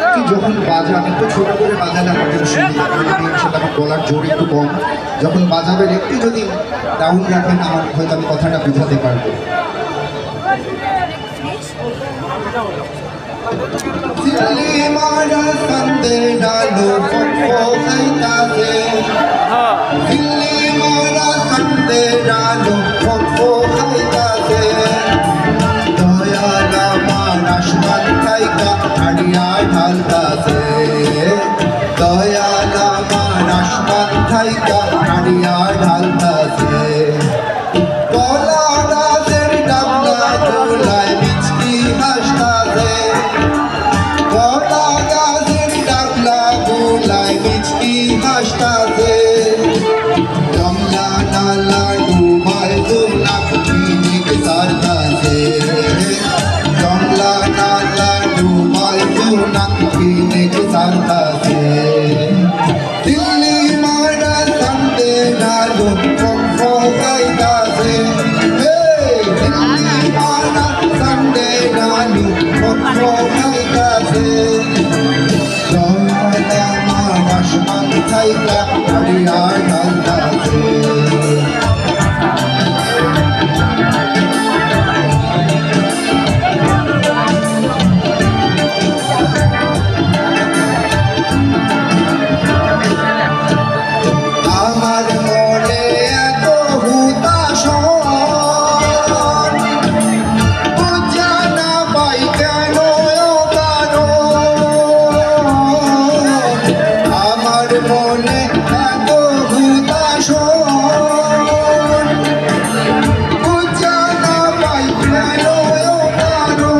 একটু যখন বাজান একটু ছোট করে বাজালে আমার জন্য সুবিধা, সেটা আমার গলার জোর একটু কম, যখন বাজাবেন একটু যদি ডাউন রাখেন আমার হয়তো আমি কথাটা বোঝাতে পারবো। দিল্লি মারা সন্দে ডালো ফো খাইতাছে, দিল্লি মারা সন্দে ডালো ফো খাইতাছে, দয়াল আমার আসমান থাইকা হাড়িয়া ঢালতাছে, দয়াল আমার আসমান থাইকা হাড়িয়া ঢালতাছে, কলা গাছের ডাবলা গোলায় মিচকি হাসতাছে, কলা গাছের ডাবলা গোলায় মিচকি হাসতাছে, কমলা নালা ডুবায় দুমলা পিনিক সারতাছে, কমলা নালা ডুবায় দুমলা পিনিক সারতাছে, দিল্লি মারা সন্দে ডালো ফো খাইতাছে, দিল্লি মারা সন্দে ডালো ফো খাইতাছে, দয়াল আমার আসমান থাইকা হাড়িয়া ঢালতাছে। আমার মনে এত হুতাশন, বুঝা না পাই কেন কারণ, আমার মনে এত হুতাশন, বুঝা না পাই কেন কারণ,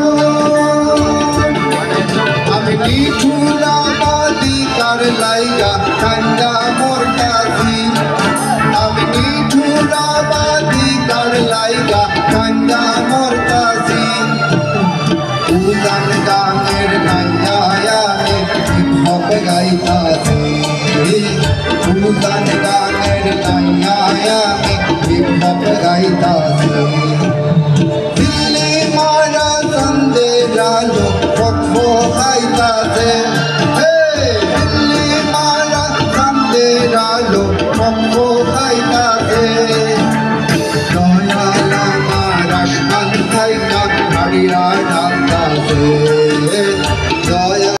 আমি নিঠুরা বাদিকার লাইগা ঠান্ডা মরতাছি, আমি নিঠুরা বাদিকার লাইগা ঠান্ডা মরতাছি, উজান গানের নাইয়া আমি হিপ-হপ গাইতাছি, উজান গানের নাইয়া আমি হিপ-হপ গাইতাছি, দিল্লি মারা সন্দে ডালো ফো খাইতাছে।